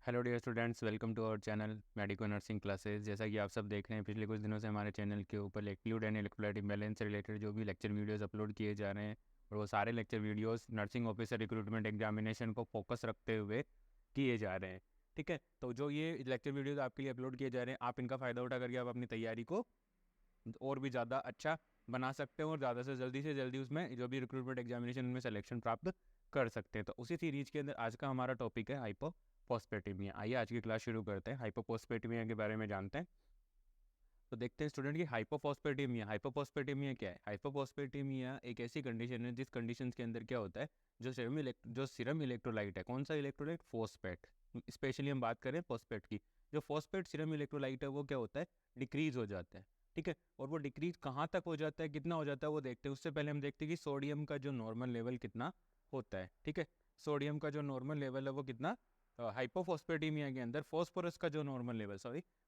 Hello dear students, welcome to our channel medico nursing classes. जैसा कि आप सब देख रहे हैं, पिछले कुछ दिनों से हमारे चैनल के ऊपर फ्लूइड एंड इलेक्ट्रोलाइट इम्बैलेंस से रिलेटेड जो भी लेक्चर वीडियोस अपलोड किए जा रहे हैं, और वो सारे lecture videos nursing officer recruitment examination को फोकस रखते हुए किए जा रहे हैं। ठीक है, तो जो ये लेक्चर वीडियोस आपके लिए अपलोड किए जा रहे हैं, आप इनका फ़ायदा उठा करके आप अपनी तैयारी को और भी ज़्यादा अच्छा बना सकते हैं और ज़्यादा से जल्दी उसमें जो भी रिक्रूटमेंट एग्जामिनेशन में सिलेक्शन प्राप्त कर सकते हैं। तो उसी सीरीज के अंदर आज का हमारा टॉपिक है हाइपोफॉस्फेटेमिया। आइए आज की क्लास शुरू करते हैं, हाइपोफॉस्फेटेमिया के बारे में जानते हैं। तो देखते हैं स्टूडेंट कि हाइपोफॉस्फेटेमिया क्या है। हाइपोफॉस्फेटेमिया एक ऐसी कंडीशन है जिस कंडीशन के अंदर क्या होता है, जो सीरम इलेक्ट्रोलाइट है, कौन सा इलेक्ट्रोलाइट, फॉस्फेट। स्पेशली हम बात करें फॉस्फेट की, जो फॉस्फेट सीरम इलेक्ट्रोलाइट है वो क्या होता है, डिक्रीज हो जाता है। ठीक है, और वो डिक्रीज कहाँ तक हो जाता है, कितना हो जाता है वो देखते हैं। उससे पहले हम देखते हैं कि सोडियम का जो नॉर्मल लेवल कितना होता है। ठीक है, सोडियम का जो नॉर्मल लेवल है वो कितना, हाइपोफॉस्फेटेमिया के अंदर फॉस्फोरस का जो नॉर्मल लेवल,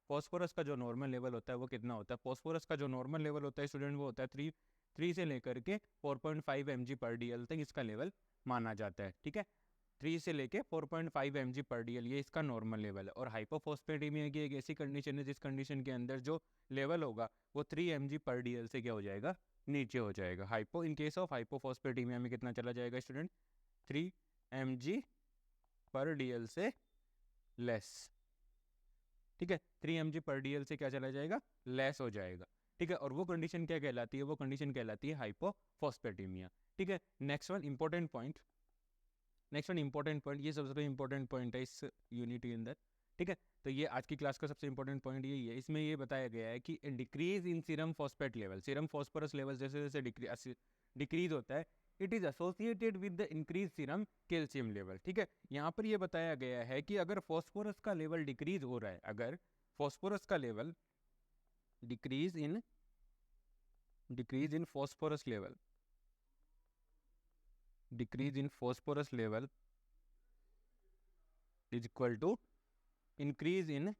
फॉस्फोरस का जो नॉर्मल लेवल होता है वो कितना होता है। फॉस्फोरस का जो नॉर्मल लेवल होता है स्टूडेंट, वो होता है 3 से लेकर के 4.5 mg/dl तक इसका लेवल माना जाता है। ठीक है, 3 से लेके 4.5 mg/dl ये इसका नॉर्मल लेवल है। और हाइपोफॉस्फेटेमिया की एक ऐसी कंडीशन है जिस कंडीशन के अंदर जो लेवल होगा वो 3 mg/dl से क्या हो जाएगा, नीचे हो जाएगा। इन केस ऑफ हाइपोफॉस्फेटेमिया में कितना चला जाएगा स्टूडेंट, 3 mg/dl से लेस। ठीक है, 3 mg/dl से क्या चला जाएगा, लेस हो जाएगा। ठीक है, और वो कंडीशन क्या कहलाती है, वो कंडीशन कहलाती है हाइपोफॉस्फेटेमिया। ठीक है, नेक्स्ट वन इंपॉर्टेंट पॉइंट, ये सबसे इंपॉर्टेंट पॉइंट है इस यूनिट के अंदर। ठीक है, तो ये आज की क्लास का सबसे इंपॉर्टेंट पॉइंट यही है। इसमें ये बताया गया है कि decrease in serum phosphate level, serum phosphorus level जैसे जैसे डिक्रीज होता है, it is associated with the increase serum calcium level. ठीक है, यहाँ पर ये बताया गया है कि अगर फॉस्फोरस का लेवल डिक्रीज हो रहा है, अगर फॉस्फोरस का level decrease in phosphorus level, decrease in phosphorus level is equal to increase in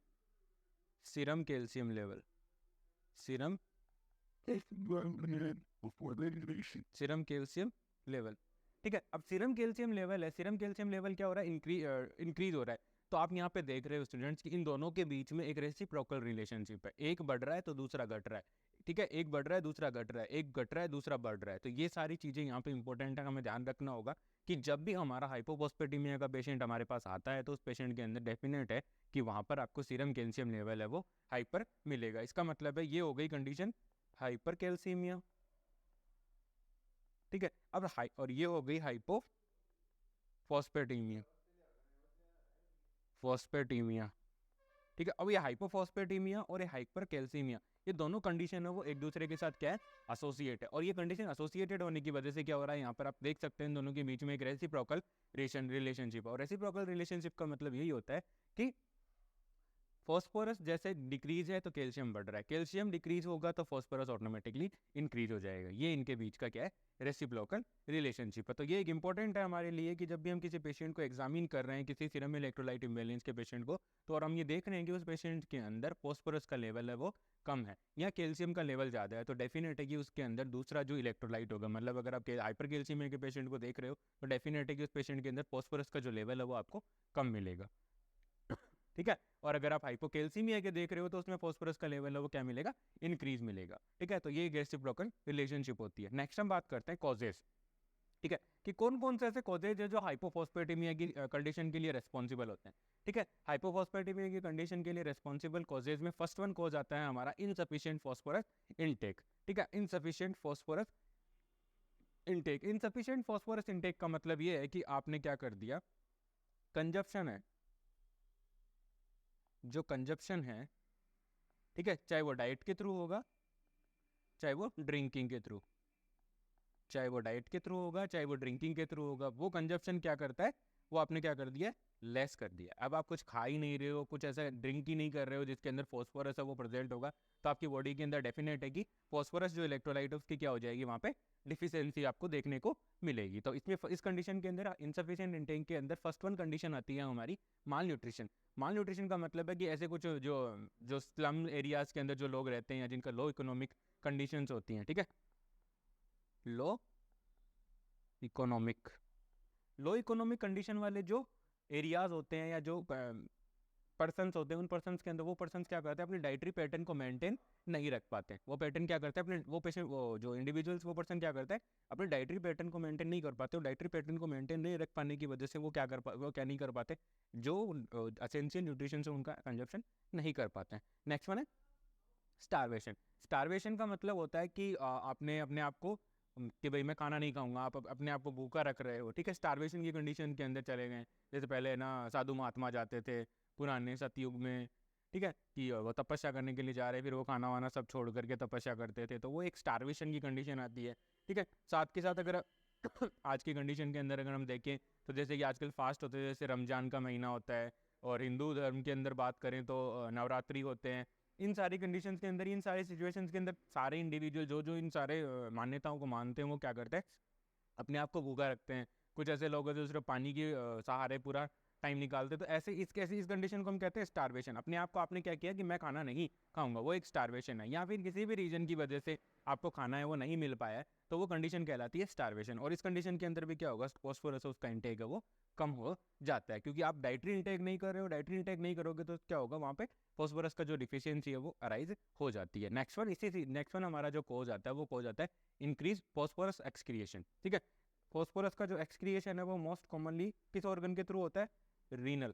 serum calcium level, serum calcium level. ठीक है, अब सीरम कैल्शियम लेवल है, सीरम कैल्शियम लेवल क्या हो रहा है, इंक्रीज हो रहा है। तो आप यहाँ पे देख रहे हो स्टूडेंट्स कि इन दोनों के बीच में एक रेसिप्रोकल रिलेशनशिप है, एक बढ़ रहा है तो दूसरा घट रहा है। ठीक है, एक बढ़ रहा है दूसरा घट रहा है, एक घट रहा है दूसरा बढ़ रहा है। तो ये सारी चीजें यहाँ पे इंपॉर्टेंट है, हमें ध्यान रखना होगा कि जब भी हमारा हाइपोफॉस्फेटेमिया का पेशेंट हमारे पास आता है तो उस पेशेंट के अंदर डेफिनेट है कि वहां पर आपको सीरम कैल्शियम लेवल है वो हाइपर मिलेगा। इसका मतलब है ये हो गई कंडीशन हाइपर कैल्सीमिया। ठीक है, अब और ये हो गई हाइपोफॉस्फेटेमिया, फॉस्फेटेमिया। ठीक है, अब ये हाइपोफॉस्फेटेमिया और ये हाइपर कैल्सीमिया, ये दोनों कंडीशन है वो एक दूसरे के साथ क्या है, एसोसिएट है। और ये कंडीशन एसोसिएटेड होने की वजह से क्या हो रहा है, यहाँ पर आप देख सकते हैं इन दोनों के बीच में एक रेसिप्रोकल रिलेशनशिप। और रेसिप्रोकल रिलेशनशिप का मतलब यही होता है कि फॉस्फोरस जैसे डिक्रीज है तो कैल्शियम बढ़ रहा है, कैल्शियम डिक्रीज होगा तो फॉस्फोरस ऑटोमेटिकली इंक्रीज हो जाएगा। ये इनके बीच का क्या है, रेसिप्रोकल रिलेशनशिप है। तो ये एक इंपॉर्टेंट है हमारे लिए कि जब भी हम किसी पेशेंट को एग्जामिन कर रहे हैं, किसी सीरम इलेक्ट्रोलाइट इम्बैलेंस के पेशेंट को, तो और हम ये देख रहे हैं कि उस पेशेंट के अंदर फॉस्फोरस का लेवल है वो कम है या कैल्शियम का लेवल ज़्यादा है, तो डेफिनेट है कि उसके अंदर दूसरा जो इलेक्ट्रोलाइट होगा, मतलब अगर आप हाइपर कैल्शियम के पेशेंट को देख रहे हो तो डेफिनेट है कि उस पेशेंट के अंदर फॉस्फोरस का जो लेवल है वो आपको कम मिलेगा। ठीक है, और अगर आप हाइपोकैल्सीमिया के देख रहे हो तो उसमें फॉस्फोरस का लेवल है वो क्या मिलेगा, इंक्रीज मिलेगा। ठीक है, तो ये रेसिप्रोकल रिलेशनशिप होती है। नेक्स्ट हम बात करते हैं कॉजेस। ठीक है, कि कौन कौन से ऐसे कॉजेज है जो हाइपोफॉस्फेटेमिया की कंडीशन के लिए रेस्पॉन्सिबल होते हैं। ठीक है, हाइपोफॉस्फेटेमिया की कंडीशन के लिए रेस्पॉन्सिबल कॉजेज में फर्स्ट वन कॉज आता है हमारा इनसफिशिएंट फॉस्फोरस इनटेक। ठीक है, insufficient phosphorus intake, insufficient phosphorus intake का मतलब ये है कि आपने क्या कर दिया, कंजप्शन है, जो कंजप्शन है, ठीक है, चाहे वो डाइट के थ्रू होगा, चाहे वो ड्रिंकिंग के थ्रू, चाहे वो डाइट के थ्रू होगा, चाहे वो ड्रिंकिंग के थ्रू होगा, वो कंजप्शन क्या करता है, वो आपने क्या कर दिया, लेस कर दिया। अब आप कुछ खा ही नहीं रहे हो, कुछ ऐसा ड्रिंक ही नहीं कर रहे हो जिसके अंदर फॉस्फोरस है वो प्रेजेंट होगा, तो आपकी बॉडी के अंदर डेफिनेट है कि फॉस्फोरस जो इलेक्ट्रोलाइट है उसकी क्या हो जाएगी, वहाँ पे डिफिशियंसी आपको देखने को मिलेगी। तो इसमें इस कंडीशन के अंदर इनसफिशिएंट इंटेक के अंदर फर्स्ट वन कंडीशन आती है हमारी माल न्यूट्रिशन। माल न्यूट्रिशन का मतलब है कि ऐसे कुछ जो जो स्लम एरियाज के अंदर जो लोग रहते हैं या जिनका लो इकोनॉमिक कंडीशंस होती हैं, ठीक है, low economic, low economic condition वाले जो एरियाज होते हैं या जो पर्सन्स होते हैं, उन पर्सन्स के अंदर वो पर्सन्स क्या करते हैं, अपनी डाइटरी पैटर्न को मेंटेन नहीं रख पाते हैं। वो पैटर्न क्या करते हैं, अपने वो पेशेंट, वो जो इंडिविजुअल्स, वो पर्सन क्या करता है, अपने डाइटरी पैटर्न को मेंटेन नहीं कर पाते। और डाइटरी पैटर्न को मेंटेन नहीं रख पाने की वजह से वो क्या नहीं कर पाते, जो एसेंशियल न्यूट्रिशन से उनका कंजप्शन नहीं कर पाते हैं। नेक्स्ट वन है स्टारवेशन। स्टारवेशन का मतलब होता है कि आपने अपने आप को कि भाई मैं खाना नहीं खाऊंगा, आप अपने आप को भूखा रख रहे हो, ठीक है। स्टारवेशन की कंडीशन के अंदर चले गए। जैसे पहले ना साधु महात्मा जाते थे पुराने सतयुग में, ठीक है, कि वो तपस्या करने के लिए जा रहे हैं, फिर वो खाना वाना सब छोड़ करके तपस्या करते थे, तो वो एक स्टारवेशन की कंडीशन आती है, ठीक है। साथ के साथ अगर आज की कंडीशन के अंदर अगर हम देखें तो जैसे कि आजकल फास्ट होते हैं, जैसे रमजान का महीना होता है, और हिंदू धर्म के अंदर बात करें तो नवरात्रि होते हैं। इन सारी कंडीशंस के अंदर, इन सारे सिचुएशंस के अंदर सारे इंडिविजुअल जो जो इन सारे मान्यताओं को मानते हैं, वो क्या करते हैं, अपने आप को भूखा रखते हैं। कुछ ऐसे लोग हैं जो सिर्फ पानी के सहारे पूरा टाइम निकालते हैं। तो ऐसे इस कंडीशन को हम कहते हैं स्टारवेशन। अपने आप को आपने क्या किया कि मैं खाना नहीं खाऊंगा, वो एक स्टारवेशन है। या फिर किसी भी रीजन की वजह से आपको खाना है वो नहीं मिल पाया है, तो वो कंडीशन कहलाती है स्टारवेशन। और इस कंडीशन के अंदर भी क्या होगा, फॉस्फोरस उसका इंटेक है वो कम हो जाता है, क्योंकि आप डाइटरी इंटेक नहीं कर रहे हो। डाइटरी इंटेक नहीं करोगे तो क्या होगा, वहाँ पे फॉस्फोरस का जो डिफिशियंसी है वो अराइज हो जाती है। नेक्स्ट वन हमारा जो कोज आता है, वो कोज आता है इंक्रीज फॉस्फोरस एक्सक्रिएशन, ठीक है। फॉस्फोरस का जो एक्सक्रिएशन है वो मोस्ट कॉमनली किस ऑर्गन के थ्रू होता है, रीनल,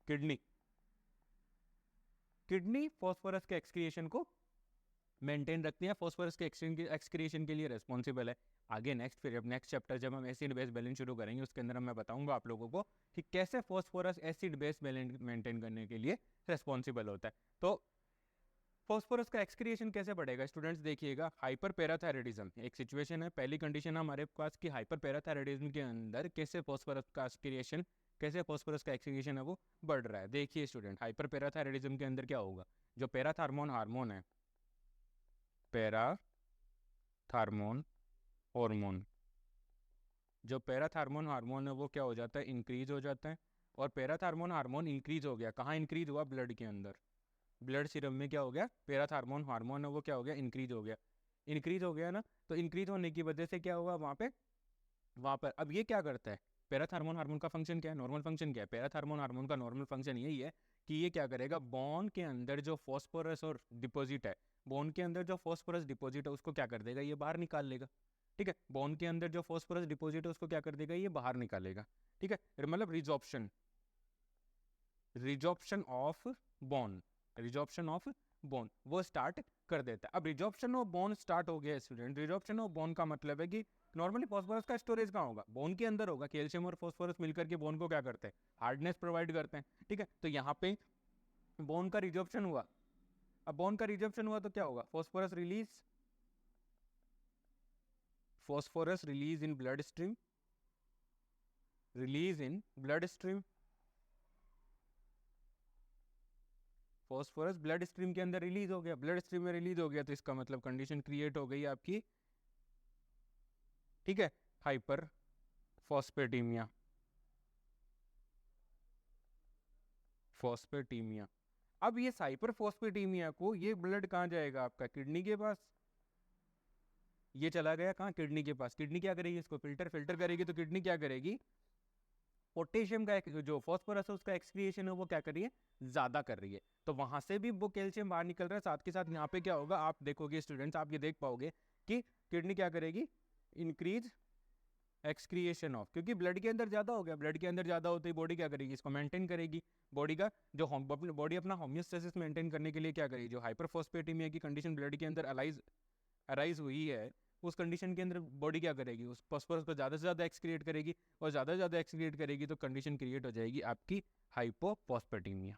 किडनी। किडनी फॉस्फोरस के एक्सक्रिएशन को मेंटेन रखती है, फॉस्फोरस के एक्सक्रिएशन के लिए रेस्पॉन्सिबल है। आगे नेक्स्ट चैप्टर जब हम एसिड बेस बैलेंस शुरू करेंगे, उसके अंदर मैं बताऊंगा आप लोगों को कि कैसे phosphorous acid base balance maintain करने के लिए रेस्पॉन्सिबल होता है। तो फॉस्फोरस का एक्सक्रिएशन कैसे बढ़ेगा स्टूडेंट्स, देखिएगा। हाइपर पैराथायराइडिज्म एक सिचुएशन है, पहली कंडीशन है हमारे पास कि हाइपर पैराथायराइडिज्म के अंदर कैसे फॉस्फोरस का एक्सक्रिएशन, कैसे फॉस्फोरस का एक्सक्रिएशन है वो बढ़ रहा है। देखिए स्टूडेंट, हाइपर पैराथायराइडिज्म के अंदर क्या होगा, जो पैराथार्मोन हार्मोन है, पैराथार्मोन हार्मोन, जो पैराथार्मोन हार्मोन है वो क्या हो जाता है, इंक्रीज हो जाता है। और पैराथार्मोन हार्मोन इंक्रीज हो गया, कहाँ इंक्रीज हुआ, ब्लड के अंदर। ब्लड सीरम में क्या हो गया, पैराथार्मोन हार्मोन है वो क्या हो गया, इंक्रीज हो गया। इंक्रीज हो गया ना, तो इंक्रीज होने की वजह से क्या हुआ वहाँ पर अब ये क्या करता है, पैराथार्मोन हार्मोन का फंक्शन क्या है, नॉर्मल फंक्शन क्या है। पैराथार्मोन हार्मोन का नॉर्मल फंक्शन यही है कि ये क्या करेगा, बोन के अंदर जो फॉस्फोरस और डिपॉजिट है, बोन के अंदर जो फॉस्फोरस डिपॉजिट है उसको क्या कर देगा, ये बाहर निकाल लेगा, ठीक है। बोन के अंदर जो फॉस्फोरस डिपॉजिट है उसको क्या कर देगा, ये बाहर निकालेगा, ठीक है। मतलब resorption of bone, resorption of bone वो स्टार्ट कर देता है। अब रिजॉर्प्शन ऑफ बोन स्टार्ट हो गया स्टूडेंट। रिजॉर्प्शन ऑफ बोन का मतलब है कि नॉर्मली फॉस्फोरस का स्टोरेज कहाँ होगा, बोन के अंदर होगा। कैल्शियम और फॉस्फोरस मिलकर के बोन को क्या करते हैं, हार्डनेस प्रोवाइड करते हैं, ठीक है। तो यहाँ पे बोन का रिजॉर्प्शन हुआ। अब बोन का रिजॉर्प्शन हुआ तो क्या होगा, phosphorus release in blood stream, phosphorus blood stream के अंदर रिलीज हो गया, ब्लड स्ट्रीम में रिलीज हो गया, तो इसका मतलब कंडीशन क्रिएट हो गई आपकी, ठीक है, हाइपर फॉस्फेटीमिया। अब ये हाइपर फॉस्फेटीमिया को, ये ब्लड कहाँ जाएगा आपका, किडनी के पास। ये चला गया कहाँ, किडनी के पास। किडनी क्या करेगी, इसको फिल्टर करेगी। तो किडनी क्या करेगी, पोटेशियम का जो फॉस्फोरस है उसका एक्सक्रिएशन है वो क्या कर रही है, ज्यादा कर रही है। तो वहां से भी वो कैल्शियम बाहर निकल रहा है। साथ के साथ यहाँ पे क्या होगा, आप देखोगे स्टूडेंट्स, आप ये देख पाओगे कि किडनी क्या करेगी, इंक्रीज एक्सक्रिएशन ऑफ, क्योंकि ब्लड के अंदर ज्यादा हो गया। ब्लड के अंदर ज्यादा होते ही बॉडी क्या करेगी, इसको मेंटेन करेगी। बॉडी का जो बॉडी अपना होम्योस्टेसिस मेंटेन करने के लिए क्या करेगी, जो हाइपरफॉस्फेटेमिया की कंडीशन ब्लड के अंदर अराइज हुई है, उस कंडीशन के अंदर बॉडी क्या करेगी, उस फॉस्फोरस को ज़्यादा से ज़्यादा एक्सक्रिएट करेगी। और ज़्यादा से ज़्यादा एक्सक्रिएट करेगी तो कंडीशन क्रिएट हो जाएगी आपकी हाइपोफॉस्फेटीमिया,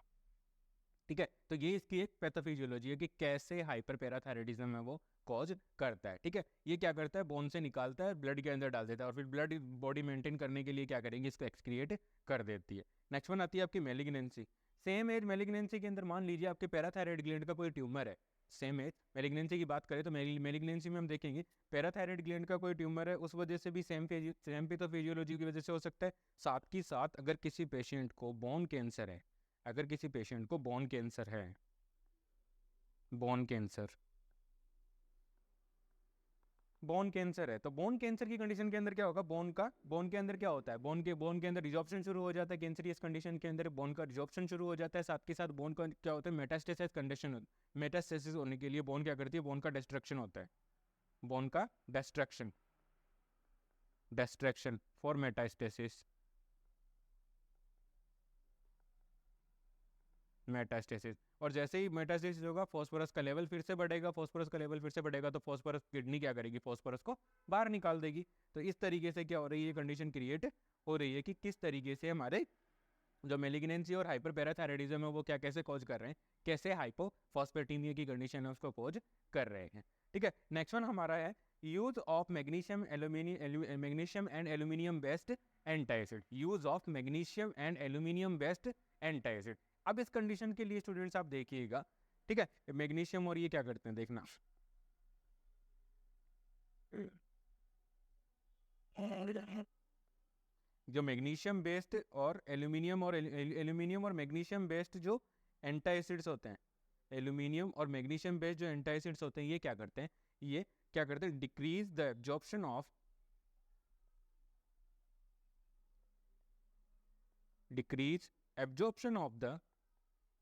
ठीक है। तो ये इसकी एक पैथोफिजियोलॉजी है कि कैसे हाइपर पैराथायराइडिज्म है वो कॉज करता है, ठीक है। ये क्या करता है, बोन से निकालता है, ब्लड के अंदर डाल देता है, और फिर ब्लड बॉडी मेंटेन करने के लिए क्या करेंगे, इसको एक्सक्रिएट कर देती है। नेक्स्ट वन आती है आपकी मेलिग्नेंसी। सेम एज मेलिग्नेंसी के अंदर मान लीजिए आपके पैराथायराइड ग्लैंड का कोई ट्यूमर है। सेम एज मेलिग्नेंसी की बात करें तो मेलिग्नेंसी में हम देखेंगे पैराथायराइड ग्लैंड का कोई ट्यूमर है, उस वजह से भी सेम पैथोफिजियोलॉजी की वजह से हो सकता है। साथ ही साथ अगर किसी पेशेंट को बोन कैंसर है, अगर किसी पेशेंट को बोन कैंसर है, बोन कैंसर, बोन कैंसर है, तो बोन कैंसर की कंडीशन के अंदर क्या होगा, बोन के अंदर क्या होता है, बोन के अंदर रिजॉर्प्शन शुरू हो जाता है। कैंसरियस कंडीशन के अंदर बोन का रिजॉर्प्शन शुरू हो जाता है, साथ के साथ बोन का क्या होता है, मेटास्टेसिस कंडीशन, मेटास्टेसिस होने के लिए बोन क्या करती है, बोन का डिस्ट्रक्शन होता है, बोन का डिस्ट्रक्शन फॉर मेटास्टेसिस, और जैसे ही मेटास्टेसिस होगा फॉस्फोरस का लेवल फिर से बढ़ेगा, तो फॉस्फोरस किडनी क्या करेगी, फॉस्फोरस को बाहर निकाल देगी। तो इस तरीके से क्या हो रही है, कंडीशन क्रिएट हो रही है कि किस तरीके से हमारे जो मेलिग्नेंसी और हाइपरपैराथायराइडिज्म है वो क्या कैसे कॉज कर रहे हैं, कैसे हाइपोफॉस्फेटीमिया की कंडीशन है उसको कॉज कर रहे हैं। ठीक है, नेक्स्ट वन हमारा है use of magnesium and aluminium based antacid, use of magnesium and aluminium based antacid. अब इस कंडीशन के लिए स्टूडेंट्स आप देखिएगा, ठीक है, मैग्नीशियम और ये क्या करते हैं देखना, जो मैग्नीशियम बेस्ड और एल्यूमिनियम और मैग्नीशियम बेस्ड जो एंटासिड्स होते हैं, एल्यूमिनियम और मैग्नीशियम बेस्ड जो एंटासिड्स होते हैं, ये क्या करते हैं, decrease the absorption of the,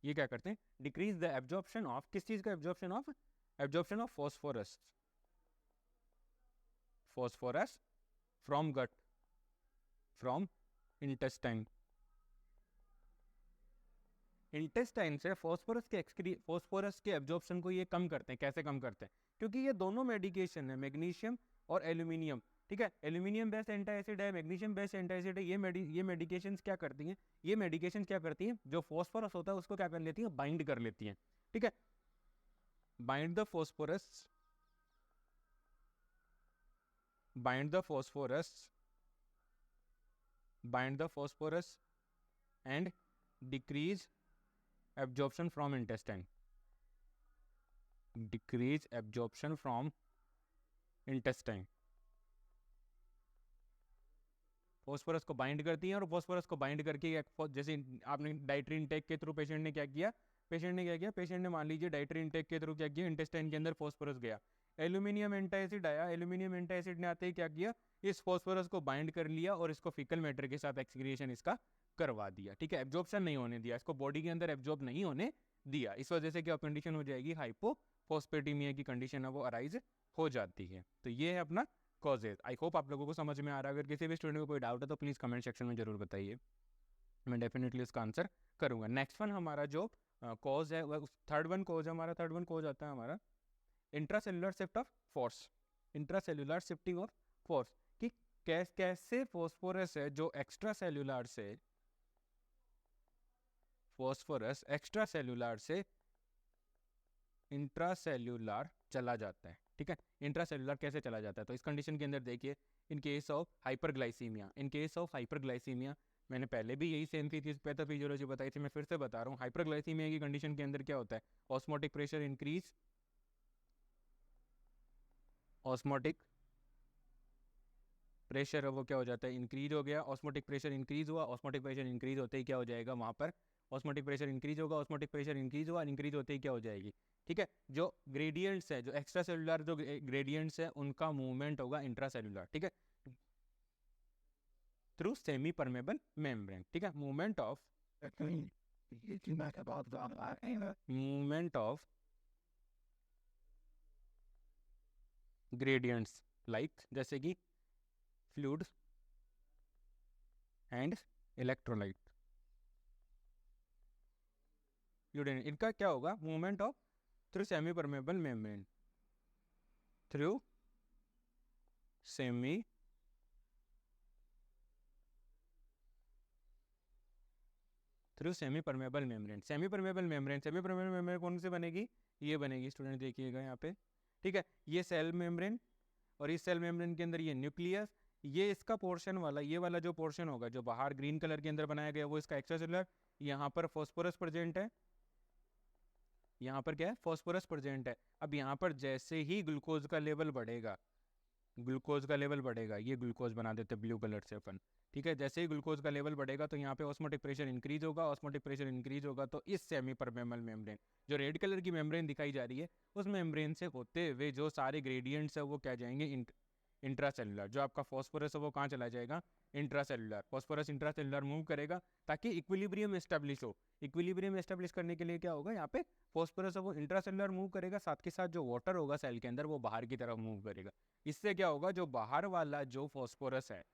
ये क्या करते हैं, डिक्रीज द एब्जॉर्प्शन ऑफ, किस चीज का absorption of, phosphorus from gut, from intestine से फॉस्फोरस के एब्जॉर्प्शन को ये कम करते हैं। कैसे कम करते हैं, क्योंकि ये दोनों मेडिकेशन है, मैग्नीशियम और एल्यूमिनियम, ठीक है, एल्यूमिनियम बेस्ड एंटासिड है, मैग्नीशियम बेस्ड एंटासिड है, ये मेडिकेशंस क्या करती हैं, जो फॉस्फोरस होता है उसको क्या कर लेती हैं, बाइंड कर लेती हैं। ठीक है, bind the phosphorus and decrease absorption from intestine, phosphorus को बाइंड करती हैं, और फॉस्फोरस को बाइंड करके जैसे आपने डाइटरी इंटेक के थ्रू पेशेंट ने क्या किया, पेशेंट ने मान लीजिए डाइटरी इंटेक के थ्रू क्या किया, इंटेस्टाइन के अंदर फॉस्फोरस गया, एल्यूमिनियम एंटासिड आया, एल्यूमिनियम एंटासिड ने आते ही क्या किया, इस फॉस्फोरस को बाइंड कर लिया और इसको फीकल मैटर के साथ एक्सक्रीशन इसका करवा दिया। ठीक है, एब्जॉर्प्शन नहीं होने दिया, इसको बॉडी के अंदर एब्जॉर्ब नहीं होने दिया, इस वजह से क्या कंडीशन हो जाएगी, हाइपोफॉस्फेटीमिया की कंडीशन है वो अराइज हो जाती है। तो ये है अपना कॉजेज। आई होप आप लोगों को समझ में आ रहा है। अगर किसी भी स्टूडेंट को कोई डाउट है तो प्लीज़ कमेंट सेक्शन में जरूर बताइए, मैं डेफिनेटली उसका आंसर करूंगा। नेक्स्ट वन हमारा जो कॉज है, थर्ड वन कॉज आता है हमारा intracellular shift of force, intracellular shifting of force, कि कैसे फॉस्फोरस है जो एक्स्ट्रा सेलुलर से इंट्रासेल्यूलर चला जाता है। ठीक है, इंट्रासेल्यूलर कैसे चला जाता है, तो इस कंडीशन के अंदर देखिए, इन केस ऑफ हाइपरग्लाइसीमिया, मैंने पहले भी यही सेम चीज पैथोफिजियोलॉजी बताई थी, मैं फिर से बता रहा हूँ। हाइपरग्लाइसीमिया की कंडीशन के अंदर क्या होता है, ऑस्मोटिक प्रेशर है वो क्या हो जाता है, इंक्रीज हो गया, ऑस्मोटिक प्रेशर इंक्रीज हुआ, ऑस्मोटिक प्रेशर इंक्रीज होते ही क्या हो जाएगा, वहां पर ऑस्मोटिक प्रेशर इंक्रीज होगा, ऑस्मोटिक प्रेशर इंक्रीज हुआ, इंक्रीज होते ही क्या हो जाएगी, ठीक है, जो ग्रेडियंट्स है, जो एक्स्ट्रा सेलुलर जो ग्रेडियंट्स है उनका मूवमेंट होगा इंट्रासेलुलर। ठीक है, थ्रू सेमी परमेबल मेम्ब्रेन। ठीक है, मूवमेंट ऑफ ग्रेडियंट्स लाइक जैसे कि फ्लूइड एंड इलेक्ट्रोलाइट, इनका क्या होगा, movement of through semi permeable membrane, through semi permeable membrane कौन से बनेगी, ये बनेगी स्टूडेंट, देखिएगा यहाँ पे। ठीक है, ये सेल मेम्ब्रेन, और इस सेल मेम्ब्रेन के अंदर ये न्यूक्लियस, ये इसका पोर्शन वाला, ये वाला जो पोर्शन होगा जो बाहर ग्रीन कलर के अंदर बनाया गया वो इसका एक्स्ट्रासेलुलर, यहाँ पर फॉस्फोरस प्रेजेंट है, यहाँ पर क्या है, फॉस्फोरस प्रेजेंट है। अब यहाँ पर जैसे ही ग्लूकोज का लेवल बढ़ेगा, ये ग्लूकोज बना देते ब्लू कलर से अपन, ठीक है, जैसे ही ग्लूकोज का लेवल बढ़ेगा तो यहाँ पे ऑस्मोटिक प्रेशर इंक्रीज होगा, ऑस्मोटिक प्रेशर इंक्रीज होगा तो इस सेमी परमेबल मेम्ब्रेन, जो रेड कलर की मेम्ब्रेन दिखाई जा रही है, उस मेम्ब्रेन से होते हुए जो सारे ग्रेडियंट्स है वो क्या जाएंगे, इंट्रासेलुलर। जो आपका फॉस्फोरस है वो कहाँ चला जाएगा, इंट्रासेलुलर। फॉस्फोरस इंट्रासेलुलर मूव करेगा ताकि इक्विलिब्रियम एस्टेब्लिश हो। इक्विलिब्रियम एस्टेब्लिश करने के लिए क्या होगा, यहाँ पे फॉस्फोरस है वो इंट्रासेलुलर मूव करेगा, साथ के साथ जो वाटर होगा सेल के अंदर वो बाहर की तरफ मूव करेगा। इससे क्या होगा, जो बाहर वाला जो फॉस्फोरस है,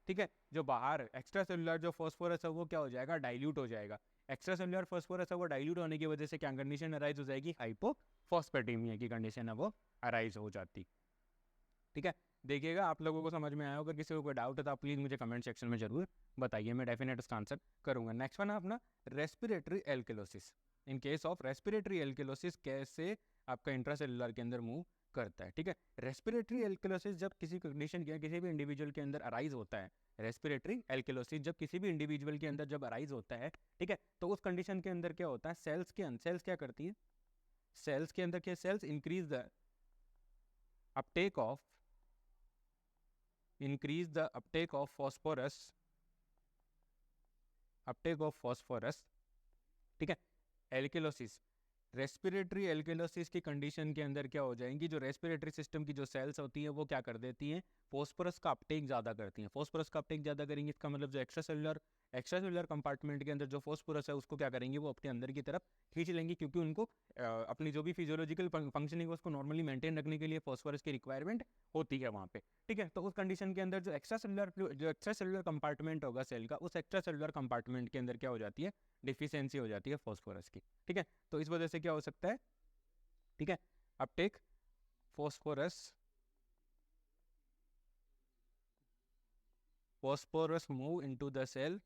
ठीक है, जो बाहर एक्स्ट्रा सेलुलर जो फॉस्फोरस है वो क्या हो जाएगा, डाइल्यूट हो जाएगा। एक्स्ट्रा सेलुलर फॉस्फोरस है वो डाइल्यूट होने की वजह से क्या कंडीशन अराइज हो जाएगी, हाइपोफॉस्फेटेमिया की कंडीशन है वो अराइज हो जाती। ठीक है, देखिएगा आप लोगों को समझ में आया होगा। किसी को कोई डाउट है तो आप प्लीज़ मुझे कमेंट सेक्शन में जरूर बताइए, मैं डेफिनेट उसका आंसर करूंगा। नेक्स्ट वन है अपना respiratory alkalosis. In case of respiratory alkalosis कैसे आपका इंट्रासेलुलर के अंदर मूव करता है। ठीक है, रेस्पिरेटरी एल्केलोसिस जब किसी कंडीशन के किसी भी इंडिविजुअल के अंदर अराइज होता है, रेस्पिरेटरी एल्केलोसिस जब किसी भी इंडिविजुअल के अंदर जब अराइज होता है, ठीक है, तो उस कंडीशन के अंदर क्या होता है, सेल्स क्या करती है, सेल्स के अंदर क्या, cells increase the uptake of uptake of phosphorus. ठीक है, एल्केलोसिस, रेस्पिरेटरी एल्केलोसिस की कंडीशन के अंदर क्या हो जाएंगी, जो रेस्पिरेटरी सिस्टम की जो सेल्स होती हैं वो क्या कर देती हैं, फॉस्फोरस का अपटेक ज़्यादा करती हैं। फॉस्फोरस का अपटेक ज़्यादा करेंगे, इसका मतलब जो एक्स्ट्रा सेलुलर कंपार्टमेंट के अंदर जो फॉस्फोरस है उसको क्या करेंगे, वो अपने अंदर की तरफ खींच लेंगे, क्योंकि उनको अपनी जो भी फिजियोलॉजिकल फंक्शनिंग है उसको नॉर्मली मेंटेन रखने के लिए फॉस्फोरस की रिक्वायरमेंट होती है वहाँ पे। ठीक है, तो उस कंडीशन के अंदर जो एक्स्ट्रा सेलुलर कंपार्टमेंट होगा सेल का, उस एक्स्ट्रा सेलुलर कंपार्टमेंट के अंदर क्या हो जाती है, डिफिशियंसी हो जाती है फॉस्फोरस की। ठीक है, तो इस वजह से क्या हो सकता है, ठीक है, uptake phosphorus move into the cell,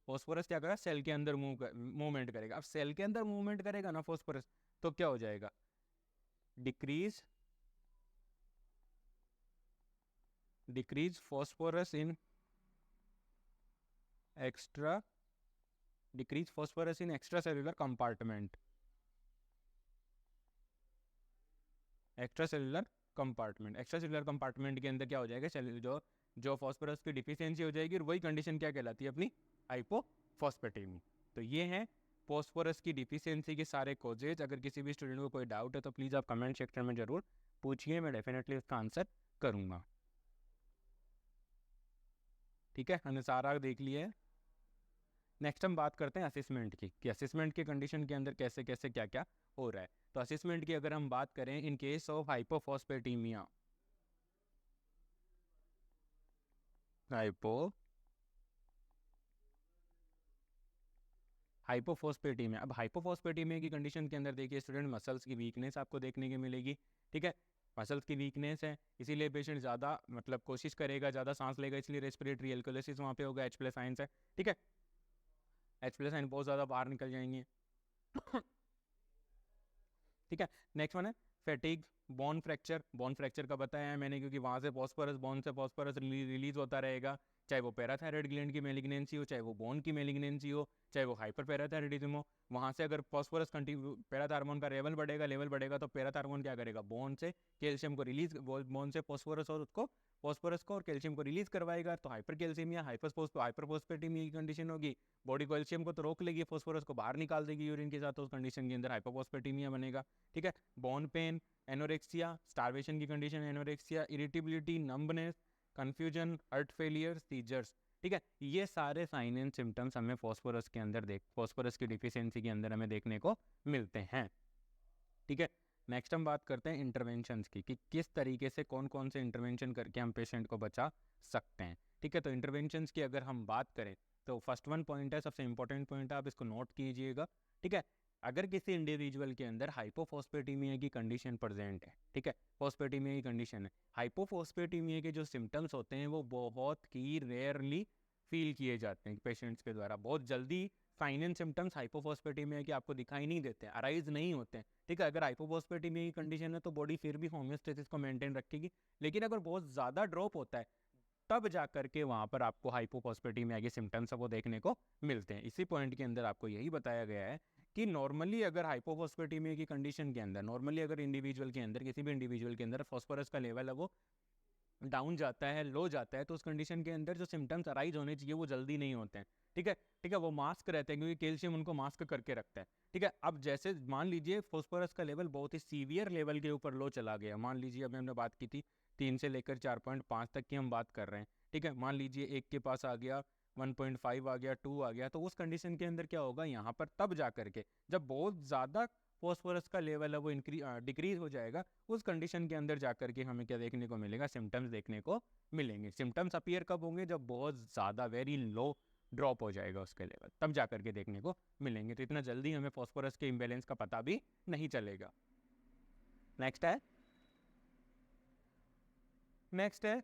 phosphorus क्या करेगा, सेल के अंदर मूवमेंट करेगा। अब सेल के अंदर मूवमेंट करेगा ना फॉस्फोरस, तो क्या हो जाएगा, डिक्रीज फॉस्फोरस इन extra cellular compartment. Extra cellular compartment के अंदर क्या हो जाएगा, जो फॉस्फोरस की डिफिशियंसी हो जाएगी, और वही कंडीशन क्या कहलाती है, अपनी हाइपोफॉस्फेटेमिया। तो ये है फॉस्फोरस की डिफिशियंसी के सारे कोजेज। अगर किसी भी स्टूडेंट को कोई डाउट है तो प्लीज़ आप कमेंट सेक्शन में ज़रूर पूछिए, मैं डेफिनेटली उसका आंसर करूँगा। ठीक है, हमने सारा देख लिया है। नेक्स्ट हम बात करते हैं असेसमेंट की, कि असेसमेंट के कंडीशन के अंदर कैसे कैसे क्या क्या हो रहा है। तो असेसमेंट की अगर हम बात करें, इन केस ऑफ हाइपोफॉस्फेटेमिया, हाइपोफॉस्फेटेमिया। अब हाइपोफॉस्फेटेमिया की कंडीशन के अंदर देखिए स्टूडेंट, मसल्स की वीकनेस आपको देखने की मिलेगी। ठीक है, मसल्स की वीकनेस है, इसीलिए पेशेंट ज़्यादा मतलब कोशिश करेगा, ज़्यादा सांस लेगा, इसलिए रेस्पिरेटरी एल्कोलिसिस वहाँ पे होगा। H+ आयंस है, ठीक है, H+ आयन बहुत ज़्यादा बाहर निकल जाएंगे। ठीक है, नेक्स्ट वन है फैटिग, बोन फ्रैक्चर का बताया है मैंने, क्योंकि वहाँ से बोन से फॉस्फोरस रिलीज होता रहेगा, चाहे वो पैराथायराइड ग्लैंड की मेलिग्नेंसी हो, चाहे वो बोन की मेलिग्नेंसी हो, चाहे वो हाइपर पैराथायराइडिज्म हो। वहाँ से अगर फॉस्फोरस पैराथार्मोन का लेवल बढ़ेगा तो पैराथार्मोन क्या करेगा, बोन से कैल्शियम को रिलीज, बोन से फॉस्फोरस को और कैल्शियम को रिलीज करवाएगा। तो हाइपर कैल्शियमिया, हाइपरफॉस्फेटेमिया की कंडीशन होगी। बॉडी कैल्शियम को तो रोक लेगी, फॉस्फोरस को बाहर निकाल देगी यूरिन के साथ, तो उस कंडीशन के अंदर हाइपोफॉस्फेटेमिया बनेगा। ठीक है, बोन पेन, एनोरेक्सिया, स्टार्वेशन की condition, anorexia, irritability, numbness, confusion, heart failure, seizures. ठीक है, ये सारे साइन एंड सिम्टम्स हमें फॉस्फोरस की डिफिशियंसी के अंदर हमें देखने को मिलते हैं। ठीक है, नेक्स्ट हम बात करते हैं इंटरवेंशंस की, कि किस तरीके से कौन कौन से इंटरवेंशन करके हम पेशेंट को बचा सकते हैं। ठीक है, तो इंटरवेंशंस की अगर हम बात करें तो फर्स्ट वन पॉइंट है, सबसे इंपॉर्टेंट पॉइंट है, आप इसको नोट कीजिएगा। ठीक है, अगर किसी इंडिविजुअल के अंदर हाइपोफॉस्फेटेमिया की कंडीशन प्रेजेंट है, ठीक है, फॉस्फेटेमिया की कंडीशन है, हाइपोफॉस्फेटेमिया के जो सिम्टम्स होते हैं वो बहुत ही रेयरली फील किए जाते हैं पेशेंट्स के द्वारा। बहुत जल्दी साइन एंड सिम्टम्स हाइपोफॉस्फेटेमिया के आपको दिखाई नहीं देते हैं, अराइज नहीं होते हैं। ठीक है, अगर हाइपोफॉस्फेटेमिया की कंडीशन है तो बॉडी फिर भी होम्योस्टेसिस को मेंटेन रखेगी, लेकिन अगर बहुत ज़्यादा ड्रॉप होता है तब जा करके वहाँ पर आपको हाइपोफॉस्फेटेमिया के सिम्टम्स वो देखने को मिलते हैं। इसी पॉइंट के अंदर आपको यही बताया गया है कि नॉर्मली अगर हाइपोफॉस्फेटेमिया की कंडीशन के अंदर, नॉर्मली अगर इंडिविजुअल के अंदर, किसी भी इंडिविजुअल के अंदर फॉस्फोरस का लेवल है वो डाउन जाता है, लो जाता है, तो उस कंडीशन के अंदर जो सिम्टम्स अराइज होने चाहिए वो जल्दी नहीं होते हैं। ठीक है, ठीक है, वो मास्क रहते हैं क्योंकि कैल्शियम उनको मास्क करके रखता है। ठीक है, अब जैसे मान लीजिए फॉस्फोरस का लेवल बहुत ही सीवियर लेवल के ऊपर लो चला गया, मान लीजिए अभी हमने बात की थी 3 से लेकर 4.5 तक की हम बात कर रहे हैं। ठीक है, मान लीजिए एक के पास आ गया 1.5 आ गया, 2 आ गया, तो उस कंडीशन के अंदर क्या होगा यहाँ पर, तब जा करके जब बहुत ज़्यादा फॉस्फोरस का लेवल है वो डिक्रीज हो जाएगा, उस कंडीशन के अंदर जाकर के हमें क्या देखने को मिलेगा, सिम्टम्स देखने को मिलेंगे। सिम्टम्स अपीयर कब होंगे, जब बहुत ज़्यादा वेरी लो ड्रॉप हो जाएगा उसके लेवल, तब जा करके देखने को मिलेंगे। तो इतना जल्दी हमें फॉस्फोरस के इम्बेलेंस का पता भी नहीं चलेगा। नेक्स्ट है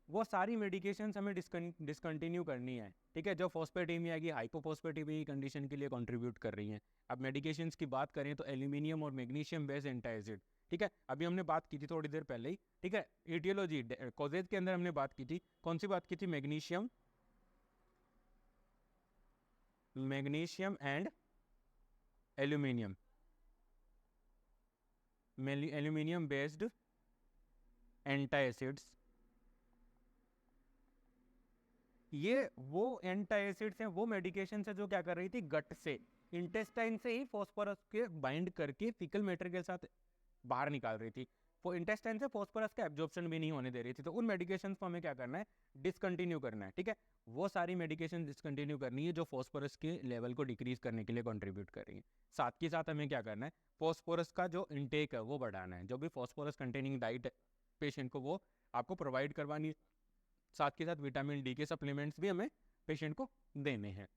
वो सारी मेडिकेशंस हमें डिसकंटिन्यू करनी है। ठीक है, जो फॉस्फेटेमिया की हाइपोफॉस्फेटेमिया की कंडीशन के लिए कंट्रीब्यूट कर रही हैं। अब मेडिकेशंस की बात करें तो एल्यूमिनियम और मैग्नीशियम बेस्ड एंटासिड। ठीक है, अभी हमने बात की थी थोड़ी देर पहले ही। ठीक है, एटियोलॉजी कॉजेज के अंदर हमने बात की थी, कौन सी बात की थी, magnesium and aluminium, aluminium based antacids. ये वो एंटासिड्स हैं, वो मेडिकेशन है जो क्या कर रही थी, गट से, इंटेस्टाइन से ही फॉस्फोरस के बाइंड करके फीकल मैटर के साथ बाहर निकाल रही थी। वो इंटेस्टाइन से फॉस्फोरस का एब्जॉर्प्शन भी नहीं होने दे रही थी। तो उन मेडिकेशन को हमें क्या करना है, डिसकंटिन्यू करना है। ठीक है, वो सारी मेडिकेशन डिसकंटिन्यू करनी है जो फॉस्फोरस के लेवल को डिक्रीज करने के लिए कंट्रीब्यूट कर रही है। साथ के साथ हमें क्या करना है, फॉस्फोरस का जो इंटेक है वो बढ़ाना है। जो भी फॉस्फोरस कंटेनिंग डाइट पेशेंट को वो आपको प्रोवाइड करवानी है। साथ के साथ विटामिन डी के सप्लीमेंट्स भी हमें पेशेंट को देने हैं।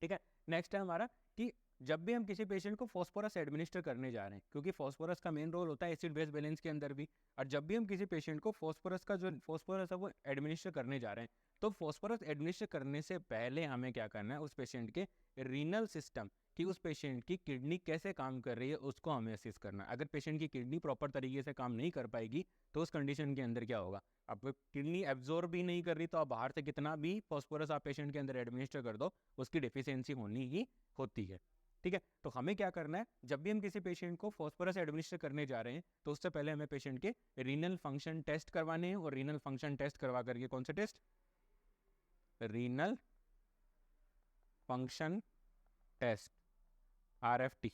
ठीक है, नेक्स्ट है हमारा कि जब भी हम किसी पेशेंट को फॉस्फोरस एडमिनिस्टर करने जा रहे हैं, क्योंकि फॉस्फोरस का मेन रोल होता है एसिड बेस बैलेंस के अंदर भी, और जब भी हम किसी पेशेंट को फॉस्फोरस का जो फॉस्फोरस है वो एडमिनिस्टर करने जा रहे हैं, तो फॉस्फोरस एडमिनिस्टर करने से पहले हमें क्या करना है, उस पेशेंट के रीनल सिस्टम कि उस पेशेंट की किडनी कैसे काम कर रही है उसको हमें असेस करना है। अगर पेशेंट की किडनी प्रॉपर तरीके से काम नहीं कर पाएगी तो उस कंडीशन के अंदर क्या होगा, अब किडनी एब्जॉर्ब भी नहीं कर रही तो आप बाहर से कितना भी फॉस्फोरस आप पेशेंट के अंदर एडमिनिस्टर कर दो, उसकी डिफिशियंसी होनी ही होती है। ठीक है, तो हमें क्या करना है, जब भी हम किसी पेशेंट को फॉस्फोरस एडमिनिस्टर करने जा रहे हैं तो उससे पहले हमें पेशेंट के रीनल फंक्शन टेस्ट करवाने हैं। और रीनल फंक्शन टेस्ट करवा करके, कौन से test, renal function test, RFT,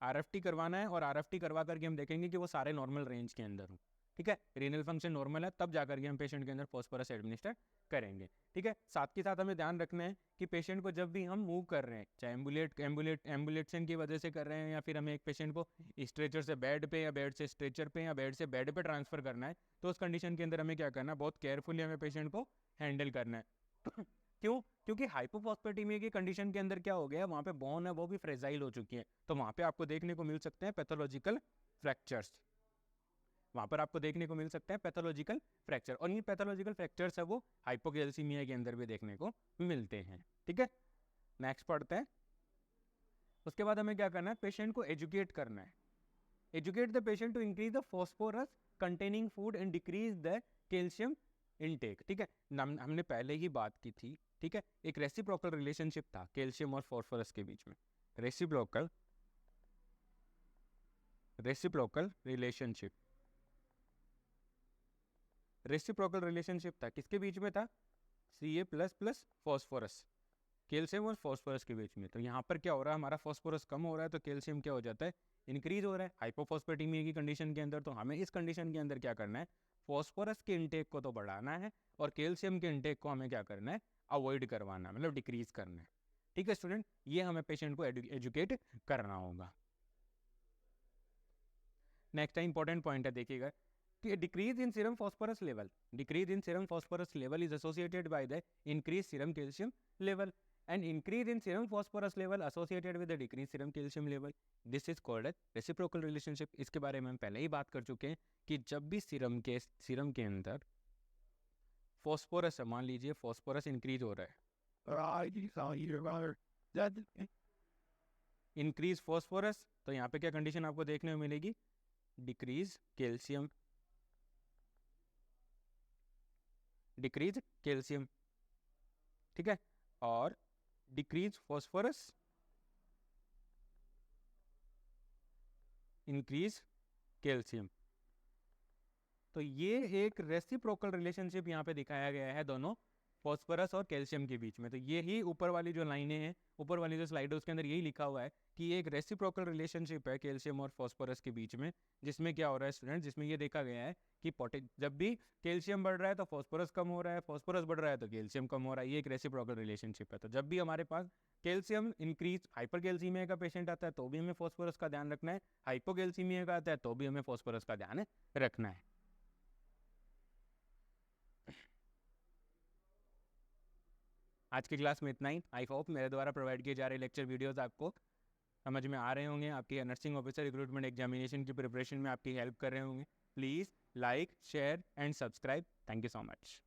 RFT करवाना है। और आरएफटी करवा करके हम देखेंगे कि वो सारे नॉर्मल रेंज के अंदर हो। ठीक है, रीनल फंक्शन नॉर्मल है तब जाकर के हम पेशेंट के अंदर फॉस्फोरस एडमिनिस्टर करेंगे। ठीक है, साथ के साथ हमें ध्यान रखना है कि पेशेंट को जब भी हम मूव कर रहे हैं, चाहे एम्बुलेशन की वजह से कर रहे हैं या फिर हमें एक पेशेंट को स्ट्रेचर से बेड पे या बेड से स्ट्रेचर पे या बेड से बेड पे ट्रांसफर करना है, तो उस कंडीशन के अंदर हमें क्या करना है, बहुत केयरफुली हमें पेशेंट को हैंडल करना है। क्यों, क्योंकि हाइपोफॉस्फेटेमिया की कंडीशन के अंदर क्या हो गया, वहाँ पे बोन है वो भी फ्रेजाइल हो चुकी है, तो वहाँ पे आपको देखने को मिल सकते हैं पैथोलॉजिकल फ्रैक्चर्स। वहाँ पर आपको देखने को मिल सकता है पैथोलॉजिकल फ्रैक्चर, और ये पैथोलॉजिकल फ्रैक्चर्स है वो हाइपोकैल्सीमिया के अंदर भी देखने को मिलते हैं। ठीक है, नेक्स्ट पढ़ते हैं। उसके बाद हमें क्या करना है, पेशेंट को एजुकेट करना है। Educate the patient to increase the phosphorus containing food and decrease the calcium intake. ठीक है, हमने पहले ही बात की थी। ठीक है, एक रेसिप्रोकल रिलेशनशिप था कैल्शियम और फॉस्फोरस के बीच में, रेसिप्रोकल रिलेशनशिप, रेसिप्रोकल रिलेशनशिप था, किसके बीच में था, Ca plus plus phosphorus, calcium और फॉस्फोरस के बीच में। तो यहाँ पर क्या हो रहा है, हमारा फॉस्फोरस कम हो रहा है तो कैल्शियम क्या हो जाता है, इंक्रीज हो रहा है हाइपोफॉस्फेटेमिया की कंडीशन के अंदर। तो हमें इस कंडीशन के अंदर क्या करना है, फॉस्फोरस के इंटेक को तो बढ़ाना है और कैल्शियम के इंटेक को हमें क्या करना है, अवॉइड करवाना है, मतलब डिक्रीज करना है। ठीक है स्टूडेंट, ये हमें पेशेंट को एजुकेट करना होगा। नेक्स्ट इंपॉर्टेंट पॉइंट है, देखिएगा कि decrease in serum phosphorus level is associated by the increase serum calcium level, and increase in serum phosphorus level associated with the decreased serum calcium level. This is called as reciprocal relationship. इसके बारे में हम पहले ही बात कर चुके हैं कि जब भी सीरम के अंदर फॉस्फोरस, मान लीजिए फॉस्फोरस इंक्रीज हो रहा है, इंक्रीज फॉस्फोरस, तो यहाँ पे क्या कंडीशन आपको देखने को मिलेगी, डिक्रीज कैल्शियम, ठीक है, और डिक्रीज फॉस्फोरस, इंक्रीज कैल्शियम। तो ये एक रेसिप्रोकल रिलेशनशिप यहाँ पे दिखाया गया है दोनों फॉस्फोरस और कैल्शियम के बीच में। तो ये ही ऊपर वाली जो लाइनें हैं, ऊपर वाली जो स्लाइड है उसके अंदर यही लिखा हुआ है कि एक रेसिप्रोकल रिलेशनशिप है कैल्शियम और फॉस्फोरस के बीच में, जिसमें क्या हो रहा है स्टूडेंट, जिसमें ये देखा गया है कि जब भी कैल्शियम बढ़ रहा है तो फॉस्फोरस कम हो रहा है, फॉस्फोरस बढ़ रहा है तो कैल्शियम कम हो रहा है। ये एक रेसिप्रोकल रिलेशनशिप है। तो जब भी हमारे पास कैल्शियम इंक्रीज, हाइपरकैल्सीमिया का पेशेंट आता है तो भी हमें फॉस्फोरस का ध्यान रखना है, हाइपोकैल्सीमिया का आता है तो भी हमें फॉस्फोरस का ध्यान रखना है। आज की क्लास में इतना ही। आई होप मेरे द्वारा प्रोवाइड किए जा रहे लेक्चर वीडियोस आपको समझ में आ रहे होंगे, आपकी नर्सिंग ऑफिसर रिक्रूटमेंट एग्जामिनेशन की प्रिपरेशन में आपकी हेल्प कर रहे होंगे। Please like, share and subscribe. Thank you so much.